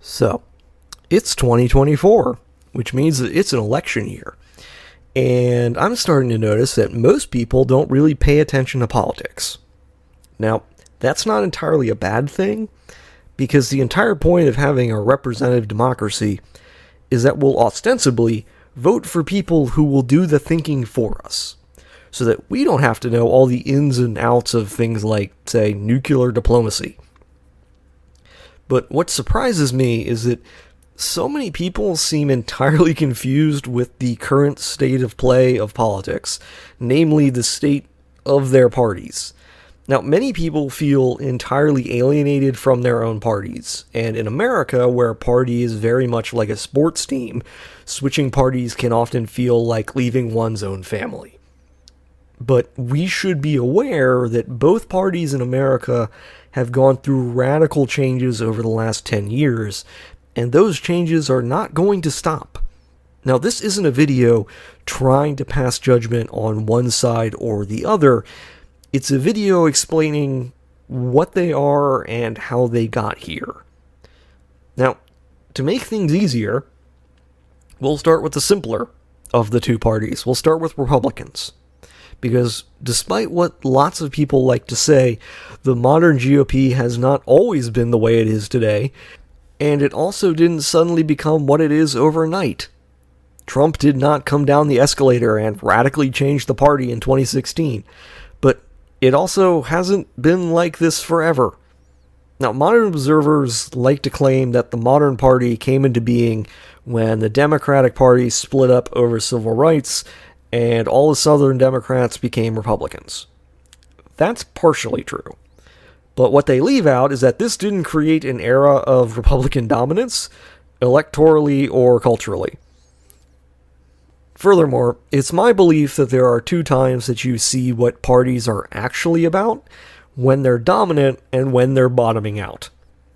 So, it's 2024, which means that it's an election year. And I'm starting to notice that most people don't really pay attention to politics. Now, that's not entirely a bad thing, because the entire point of having a representative democracy is that we'll ostensibly vote for people who will do the thinking for us, so that we don't have to know all the ins and outs of things like, say, nuclear diplomacy. But what surprises me is that so many people seem entirely confused with the current state of play of politics, namely the state of their parties. Now, many people feel entirely alienated from their own parties, and in America, where a party is very much like a sports team, switching parties can often feel like leaving one's own family. But we should be aware that both parties in America have gone through radical changes over the last 10 years, and those changes are not going to stop. Now, this isn't a video trying to pass judgment on one side or the other. It's a video explaining what they are and how they got here. Now, to make things easier, we'll start with the simpler of the two parties. We'll start with Republicans. Because despite what lots of people like to say, the modern GOP has not always been the way it is today, and it also didn't suddenly become what it is overnight. Trump did not come down the escalator and radically change the party in 2016, but it also hasn't been like this forever. Now, modern observers like to claim that the modern party came into being when the Democratic Party split up over civil rights and all the Southern Democrats became Republicans. That's partially true. But what they leave out is that this didn't create an era of Republican dominance, electorally or culturally. Furthermore, it's my belief that there are two times that you see what parties are actually about: when they're dominant and when they're bottoming out.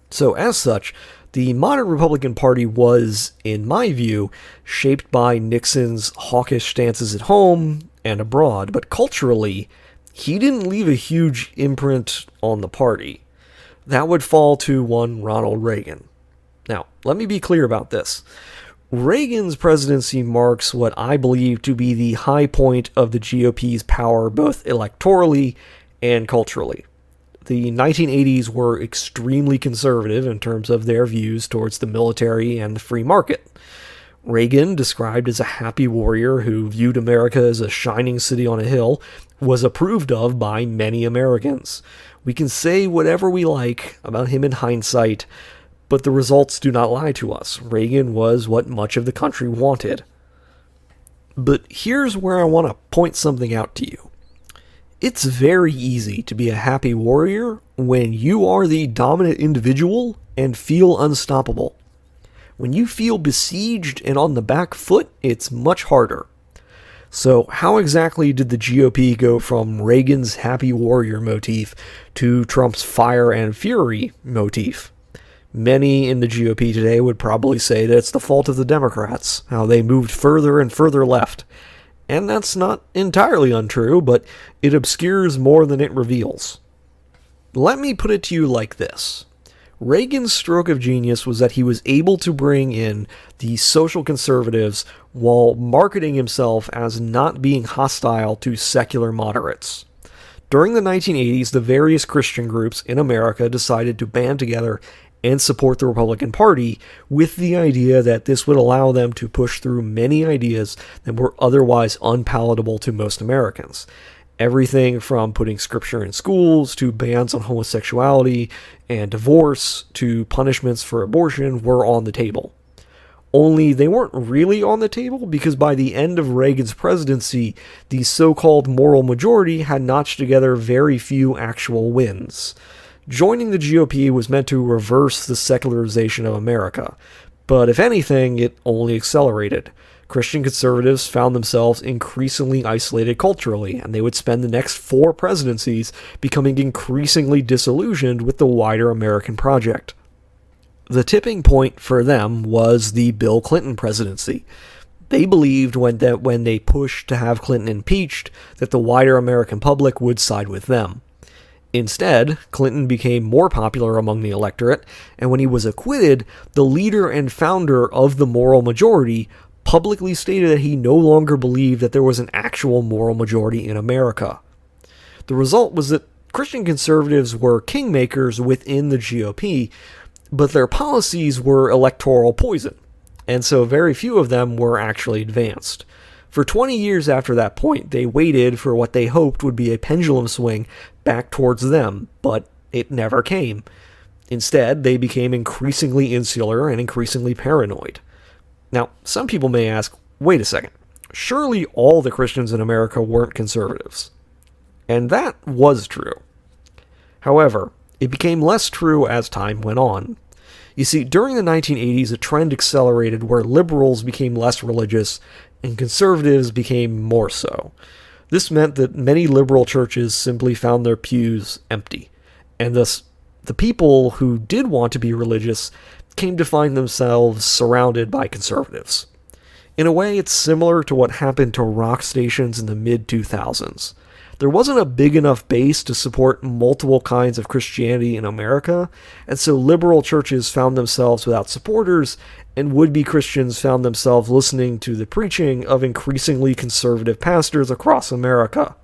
So as such, the modern Republican Party was, in my view, shaped by Nixon's hawkish stances at home and abroad, but culturally, he didn't leave a huge imprint on the party. That would fall to one Ronald Reagan. Now, let me be clear about this. Reagan's presidency marks what I believe to be the high point of the GOP's power, both electorally and culturally. The 1980s were extremely conservative in terms of their views towards the military and the free market. Reagan, described as a happy warrior who viewed America as a shining city on a hill, was approved of by many Americans. We can say whatever we like about him in hindsight, but the results do not lie to us. Reagan was what much of the country wanted. But here's where I want to point something out to you. It's very easy to be a happy warrior when you are the dominant individual and feel unstoppable. When you feel besieged and on the back foot, it's much harder. So how exactly did the GOP go from Reagan's happy warrior motif to Trump's fire and fury motif? Many in the GOP today would probably say that it's the fault of the Democrats, how they moved further and further left. And that's not entirely untrue, but it obscures more than it reveals. Let me put it to you like this. Reagan's stroke of genius was that he was able to bring in the social conservatives while marketing himself as not being hostile to secular moderates. During the 1980s, the various Christian groups in America decided to band together and support the Republican Party with the idea that this would allow them to push through many ideas that were otherwise unpalatable to most Americans. Everything from putting scripture in schools to bans on homosexuality and divorce to punishments for abortion were on the table. Only they weren't really on the table because by the end of Reagan's presidency, the so-called moral majority had notched together very few actual wins. Joining the GOP was meant to reverse the secularization of America, but if anything, it only accelerated. Christian conservatives found themselves increasingly isolated culturally, and they would spend the next 4 presidencies becoming increasingly disillusioned with the wider American project. The tipping point for them was the Bill Clinton presidency. They believed that when they pushed to have Clinton impeached, that the wider American public would side with them. Instead, Clinton became more popular among the electorate, and when he was acquitted, the leader and founder of the moral majority publicly stated that he no longer believed that there was an actual moral majority in America. The result was that Christian conservatives were kingmakers within the GOP, but their policies were electoral poison, and so very few of them were actually advanced. For 20 years after that point, they waited for what they hoped would be a pendulum swing back towards them, but it never came. Instead, they became increasingly insular and increasingly paranoid. Now, some people may ask, wait a second, surely all the Christians in America weren't conservatives. And that was true. However, it became less true as time went on. You see, during the 1980s, a trend accelerated where liberals became less religious and conservatives became more so. This meant that many liberal churches simply found their pews empty, and thus the people who did want to be religious came to find themselves surrounded by conservatives. In a way, it's similar to what happened to rock stations in the mid-2000s. There wasn't a big enough base to support multiple kinds of Christianity in America, and so liberal churches found themselves without supporters, and would-be Christians found themselves listening to the preaching of increasingly conservative pastors across America.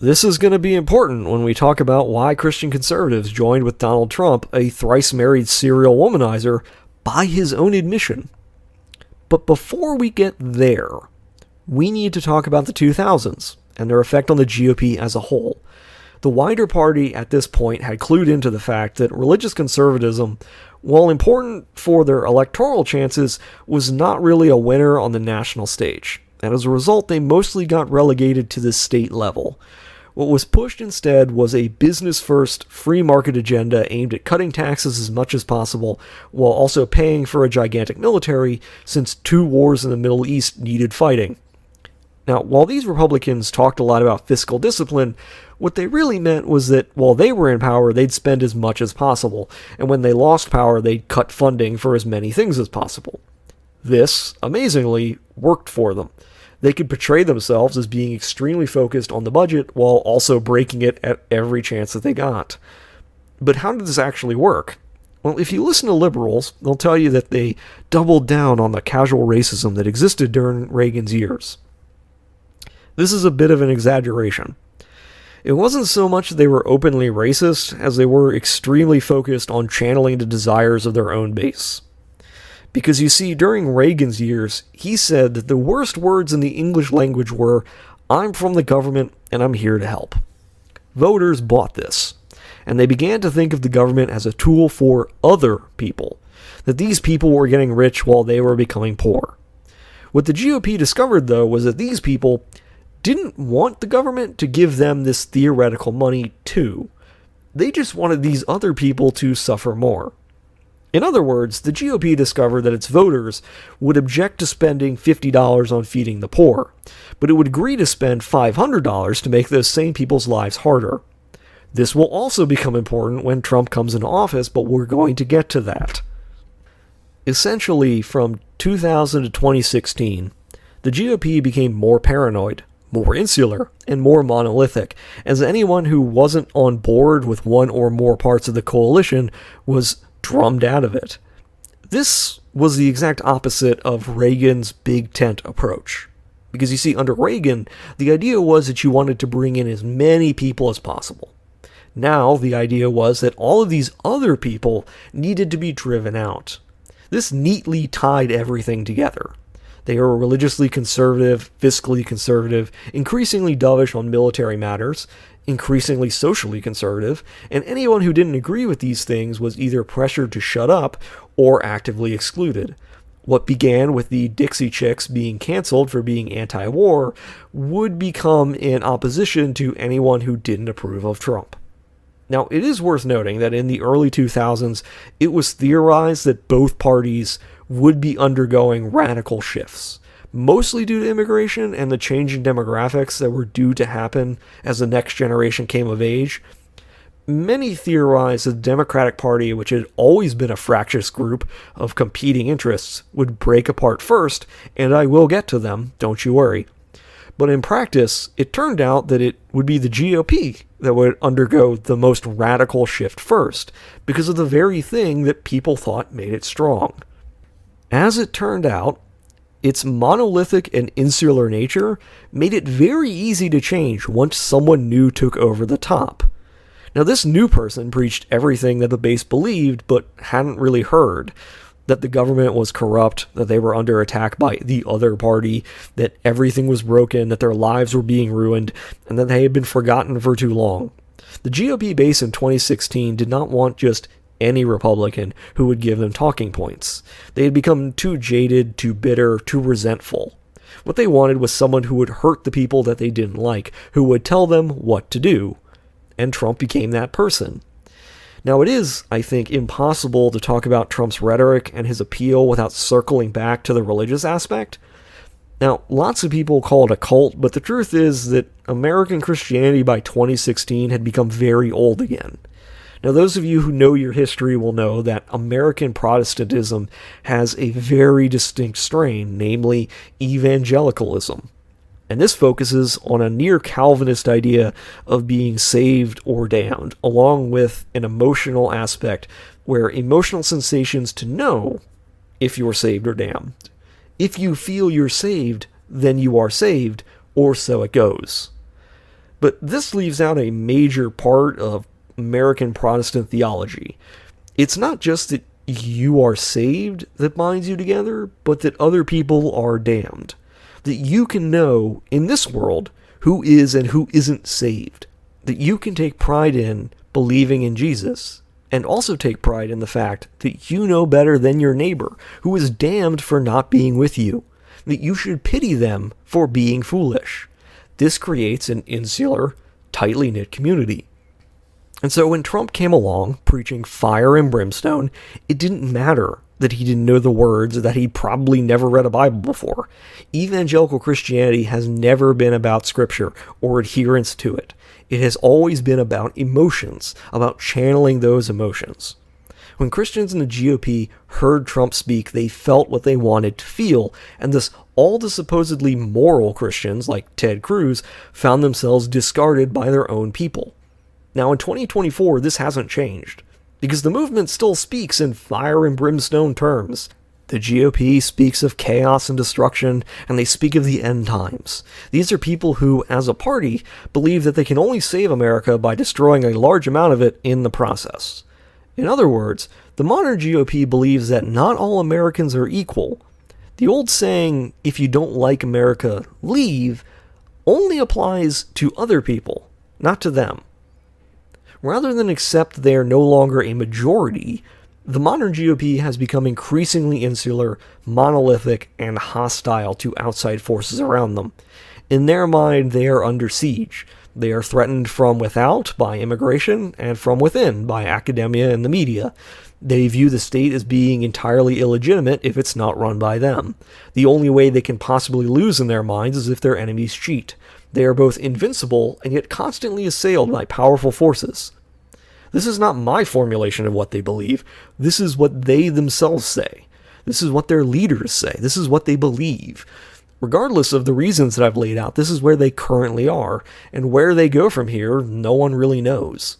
This is going to be important when we talk about why Christian conservatives joined with Donald Trump, a thrice-married serial womanizer, by his own admission. But before we get there, we need to talk about the 2000s and their effect on the GOP as a whole. The wider party at this point had clued into the fact that religious conservatism, while important for their electoral chances, was not really a winner on the national stage, and as a result they mostly got relegated to the state level. What was pushed instead was a business-first, free market agenda aimed at cutting taxes as much as possible, while also paying for a gigantic military, since 2 wars in the Middle East needed fighting. Now, while these Republicans talked a lot about fiscal discipline, what they really meant was that while they were in power, they'd spend as much as possible, and when they lost power, they'd cut funding for as many things as possible. This, amazingly, worked for them. They could portray themselves as being extremely focused on the budget while also breaking it at every chance that they got. But how did this actually work? Well, if you listen to liberals, they'll tell you that they doubled down on the casual racism that existed during Reagan's years. This is a bit of an exaggeration. It wasn't so much that they were openly racist as they were extremely focused on channeling the desires of their own base. Because you see, during Reagan's years, he said that the worst words in the English language were, "I'm from the government and I'm here to help." Voters bought this, and they began to think of the government as a tool for other people, that these people were getting rich while they were becoming poor. What the GOP discovered, though, was that these people didn't want the government to give them this theoretical money too. They just wanted these other people to suffer more. In other words, the GOP discovered that its voters would object to spending $50 on feeding the poor, but it would agree to spend $500 to make those same people's lives harder. This will also become important when Trump comes into office, but we're going to get to that. Essentially, from 2000 to 2016, the GOP became more paranoid, more insular, and more monolithic, as anyone who wasn't on board with one or more parts of the coalition was drummed out of it. This was the exact opposite of Reagan's big tent approach. Because you see, under Reagan, the idea was that you wanted to bring in as many people as possible. Now, the idea was that all of these other people needed to be driven out. This neatly tied everything together. They were religiously conservative, fiscally conservative, increasingly dovish on military matters, increasingly socially conservative, and anyone who didn't agree with these things was either pressured to shut up or actively excluded. What began with the Dixie Chicks being canceled for being anti-war would become in opposition to anyone who didn't approve of Trump. Now, it is worth noting that in the early 2000s, it was theorized that both parties would be undergoing radical shifts, mostly due to immigration and the changing demographics that were due to happen as the next generation came of age. Many theorized that the Democratic Party, which had always been a fractious group of competing interests, would break apart first, and I will get to them, don't you worry. But in practice, it turned out that it would be the GOP that would undergo the most radical shift first, because of the very thing that people thought made it strong. As it turned out, its monolithic and insular nature made it very easy to change once someone new took over the top. Now, this new person preached everything that the base believed, but hadn't really heard. That the government was corrupt, that they were under attack by the other party, that everything was broken, that their lives were being ruined, and that they had been forgotten for too long. The GOP base in 2016 did not want just any Republican who would give them talking points. They had become too jaded, too bitter, too resentful. What they wanted was someone who would hurt the people that they didn't like, who would tell them what to do. And Trump became that person. Now, it is, I think, impossible to talk about Trump's rhetoric and his appeal without circling back to the religious aspect. Now, lots of people call it a cult, but the truth is that American Christianity by 2016 had become very old again. Now, those of you who know your history will know that American Protestantism has a very distinct strain, namely evangelicalism. And this focuses on a near-Calvinist idea of being saved or damned, along with an emotional aspect where emotional sensations to know if you're saved or damned. If you feel you're saved, then you are saved, or so it goes. But this leaves out a major part of American Protestant theology. It's not just that you are saved that binds you together, but that other people are damned. That you can know in this world who is and who isn't saved. That you can take pride in believing in Jesus, and also take pride in the fact that you know better than your neighbor, who is damned for not being with you. That you should pity them for being foolish. This creates an insular, tightly knit community. And so when Trump came along, preaching fire and brimstone, it didn't matter that he didn't know the words, that he probably never read a Bible before. Evangelical Christianity has never been about Scripture or adherence to it. It has always been about emotions, about channeling those emotions. When Christians in the GOP heard Trump speak, they felt what they wanted to feel, and thus all the supposedly moral Christians, like Ted Cruz, found themselves discarded by their own people. Now in 2024, this hasn't changed, because the movement still speaks in fire and brimstone terms. The GOP speaks of chaos and destruction, and they speak of the end times. These are people who, as a party, believe that they can only save America by destroying a large amount of it in the process. In other words, the modern GOP believes that not all Americans are equal. The old saying, if you don't like America, leave, only applies to other people, not to them. Rather than accept they are no longer a majority, the modern GOP has become increasingly insular, monolithic, and hostile to outside forces around them. In their mind, they are under siege. They are threatened from without by immigration and from within by academia and the media. They view the state as being entirely illegitimate if it's not run by them. The only way they can possibly lose in their minds is if their enemies cheat. They are both invincible and yet constantly assailed by powerful forces. This is not my formulation of what they believe. This is what they themselves say. This is what their leaders say. This is what they believe. Regardless of the reasons that I've laid out, this is where they currently are, and where they go from here, no one really knows.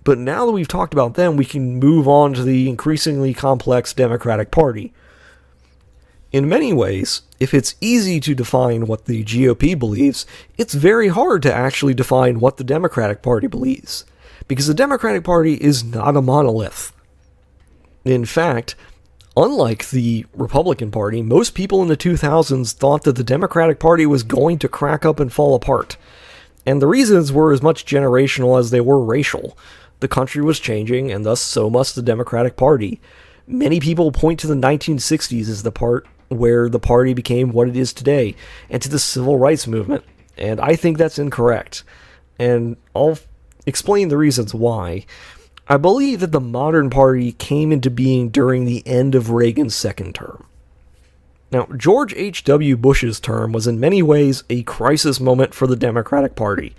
But now that we've talked about them, we can move on to the increasingly complex Democratic Party. In many ways, if it's easy to define what the GOP believes, it's very hard to actually define what the Democratic Party believes, because the Democratic Party is not a monolith. In fact, unlike the Republican Party, most people in the 2000s thought that the Democratic Party was going to crack up and fall apart. And the reasons were as much generational as they were racial. The country was changing, and thus so must the Democratic Party. Many people point to the 1960s as the part where the party became what it is today, and to the civil rights movement. And I think that's incorrect. And I'll explain the reasons why. I believe that the modern party came into being during the end of Reagan's second term. Now, George H.W. Bush's term was in many ways a crisis moment for the Democratic Party.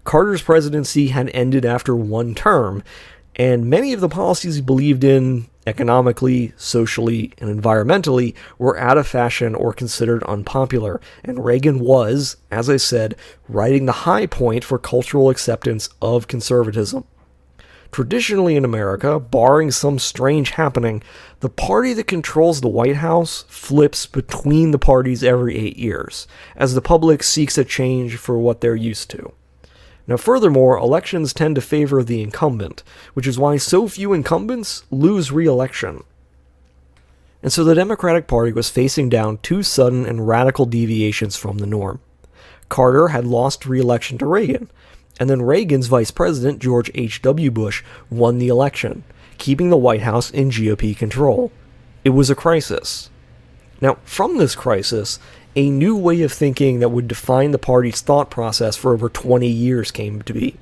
Carter's presidency had ended after one term, and many of the policies he believed in economically, socially, and environmentally, were out of fashion or considered unpopular, and Reagan was, as I said, riding the high point for cultural acceptance of conservatism. Traditionally in America, barring some strange happening, the party that controls the White House flips between the parties every 8 years, as the public seeks a change for what they're used to. Now, furthermore, elections tend to favor the incumbent, which is why so few incumbents lose re-election. And so the Democratic Party was facing down two sudden and radical deviations from the norm. Carter had lost re-election to Reagan, and then Reagan's vice president, George H.W. Bush, won the election, keeping the White House in GOP control. It was a crisis. Now, from this crisis, a new way of thinking that would define the party's thought process for over 20 years came to be.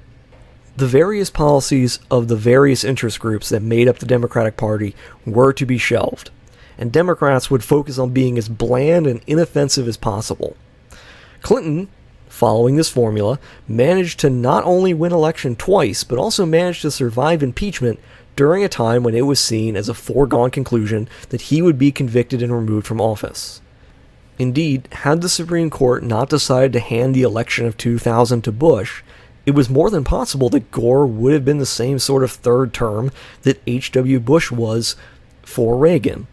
The various policies of the various interest groups that made up the Democratic Party were to be shelved, and Democrats would focus on being as bland and inoffensive as possible. Clinton, following this formula, managed to not only win election twice, but also managed to survive impeachment during a time when it was seen as a foregone conclusion that he would be convicted and removed from office. Indeed, had the Supreme Court not decided to hand the election of 2000 to Bush, it was more than possible that Gore would have been the same sort of third term that H.W. Bush was for Reagan.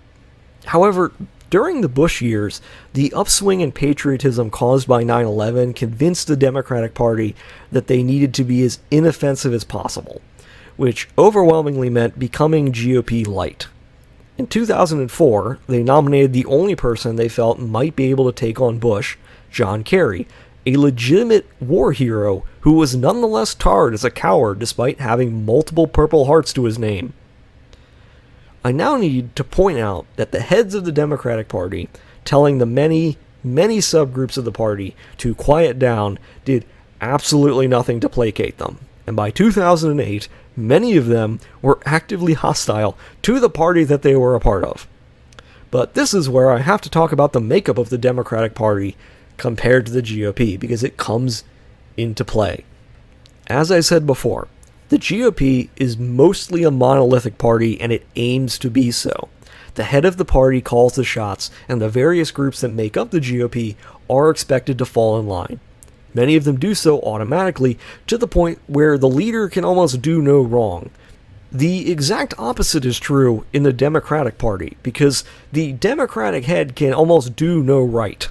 However, during the Bush years, the upswing in patriotism caused by 9/11 convinced the Democratic Party that they needed to be as inoffensive as possible, which overwhelmingly meant becoming GOP light. In 2004, they nominated the only person they felt might be able to take on Bush, John Kerry, a legitimate war hero who was nonetheless tarred as a coward despite having multiple Purple Hearts to his name. I now need to point out that the heads of the Democratic Party, telling the many subgroups of the party to quiet down, did absolutely nothing to placate them. And by 2008, many of them were actively hostile to the party that they were a part of. But this is where I have to talk about the makeup of the Democratic Party compared to the GOP, because it comes into play. As I said before, the GOP is mostly a monolithic party, and it aims to be so. The head of the party calls the shots, and the various groups that make up the GOP are expected to fall in line. Many of them do so automatically, to the point where the leader can almost do no wrong. The exact opposite is true in the Democratic Party, because the Democratic head can almost do no right.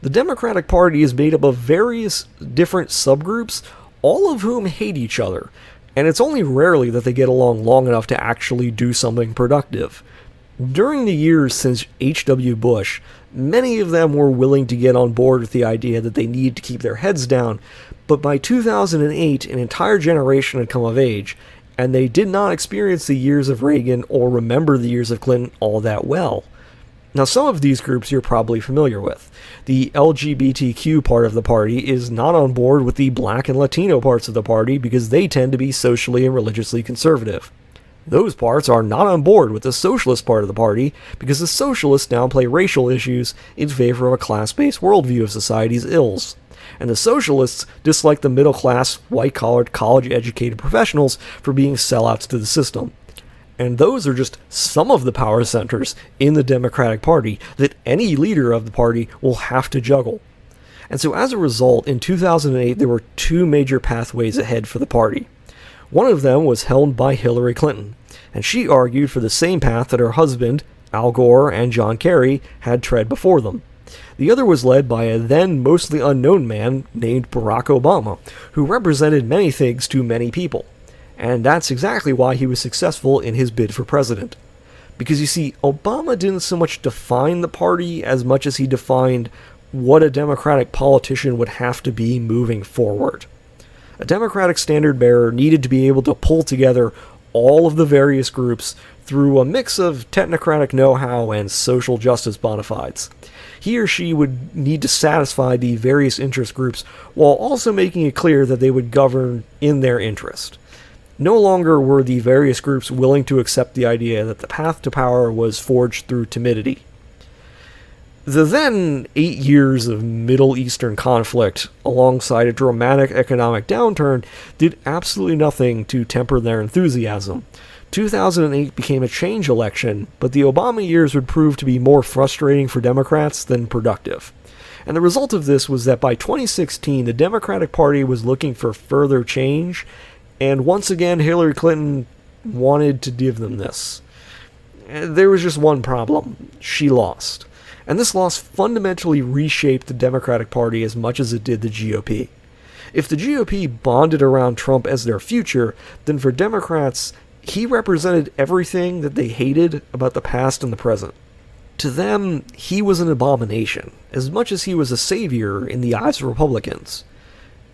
The Democratic Party is made up of various different subgroups, all of whom hate each other, and it's only rarely that they get along long enough to actually do something productive. During the years since H.W. Bush, many of them were willing to get on board with the idea that they need to keep their heads down, but by 2008, an entire generation had come of age, and they did not experience the years of Reagan or remember the years of Clinton all that well. Now, some of these groups you're probably familiar with. The LGBTQ part of the party is not on board with the Black and Latino parts of the party because they tend to be socially and religiously conservative. Those parts are not on board with the socialist part of the party because the socialists downplay racial issues in favor of a class-based worldview of society's ills. And the socialists dislike the middle-class, white-collared, college-educated professionals for being sellouts to the system. And those are just some of the power centers in the Democratic Party that any leader of the party will have to juggle. And so as a result, in 2008, there were two major pathways ahead for the party. One of them was held by Hillary Clinton, and she argued for the same path that her husband, Al Gore, and John Kerry had tread before them. The other was led by a then mostly unknown man named Barack Obama, who represented many things to many people. And that's exactly why he was successful in his bid for president. Because you see, Obama didn't so much define the party as much as he defined what a Democratic politician would have to be moving forward. A Democratic standard bearer needed to be able to pull together all of the various groups through a mix of technocratic know-how and social justice bona fides. He or she would need to satisfy the various interest groups while also making it clear that they would govern in their interest. No longer were the various groups willing to accept the idea that the path to power was forged through timidity. The then 8 years of Middle Eastern conflict, alongside a dramatic economic downturn, did absolutely nothing to temper their enthusiasm. 2008 became a change election, but the Obama years would prove to be more frustrating for Democrats than productive. And the result of this was that by 2016, the Democratic Party was looking for further change, and once again, Hillary Clinton wanted to give them this. There was just one problem. She lost. And this loss fundamentally reshaped the Democratic Party as much as it did the GOP. If the GOP bonded around Trump as their future, then for Democrats, he represented everything that they hated about the past and the present. To them, he was an abomination, as much as he was a savior in the eyes of Republicans.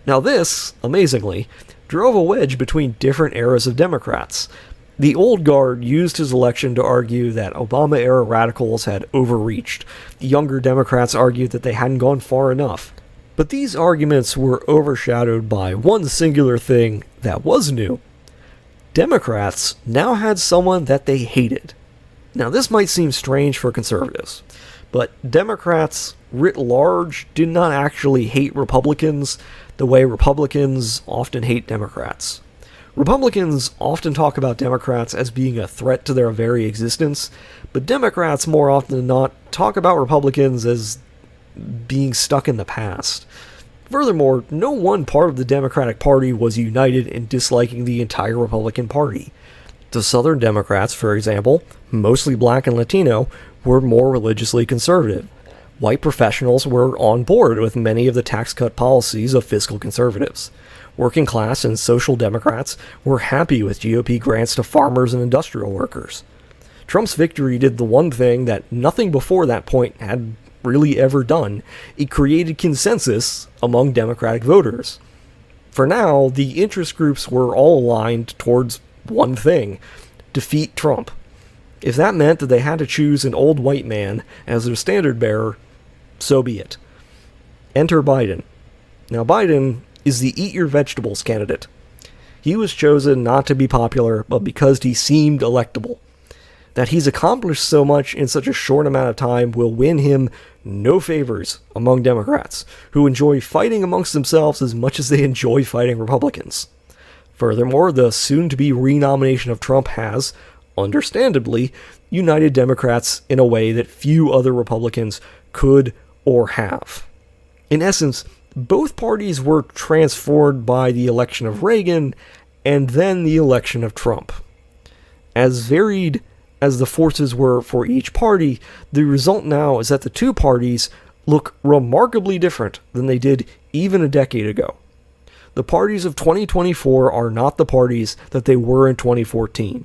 Now this, amazingly, drove a wedge between different eras of Democrats. The old guard used his election to argue that Obama-era radicals had overreached. The younger Democrats argued that they hadn't gone far enough. But these arguments were overshadowed by one singular thing that was new. Democrats now had someone that they hated. Now, this might seem strange for conservatives, but Democrats, writ large, did not actually hate Republicans the way Republicans often hate Democrats. Republicans often talk about Democrats as being a threat to their very existence, but Democrats more often than not talk about Republicans as being stuck in the past. Furthermore, no one part of the Democratic Party was united in disliking the entire Republican Party. The Southern Democrats, for example, mostly black and Latino, were more religiously conservative. White professionals were on board with many of the tax cut policies of fiscal conservatives. Working class and social Democrats were happy with GOP grants to farmers and industrial workers. Trump's victory did the one thing that nothing before that point had really ever done. It created consensus among Democratic voters. For now, the interest groups were all aligned towards one thing: defeat Trump. If that meant that they had to choose an old white man as their standard bearer, so be it. Enter Biden. Now, Biden is the eat your vegetables candidate. He was chosen not to be popular, but because he seemed electable. That he's accomplished so much in such a short amount of time will win him no favors among Democrats, who enjoy fighting amongst themselves as much as they enjoy fighting Republicans. Furthermore, the soon-to-be renomination of Trump has, understandably, united Democrats in a way that few other Republicans could or have. In essence, both parties were transformed by the election of Reagan and then the election of Trump. As varied as the forces were for each party, the result now is that the two parties look remarkably different than they did even a decade ago. The parties of 2024 are not the parties that they were in 2014.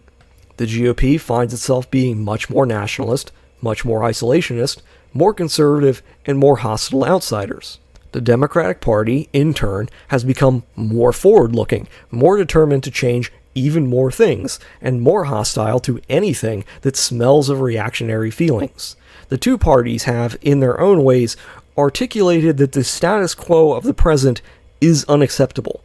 The GOP finds itself being much more nationalist, much more isolationist, more conservative, and more hostile to outsiders. The Democratic Party, in turn, has become more forward-looking, more determined to change even more things, and more hostile to anything that smells of reactionary feelings. The two parties have, in their own ways, articulated that the status quo of the present is unacceptable.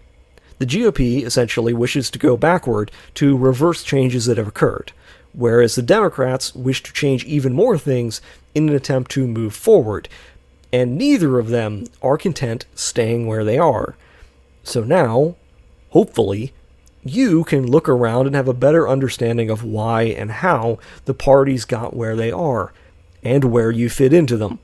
The GOP essentially wishes to go backward to reverse changes that have occurred, whereas the Democrats wish to change even more things in an attempt to move forward, and neither of them are content staying where they are. So now, hopefully, you can look around and have a better understanding of why and how the parties got where they are, and where you fit into them.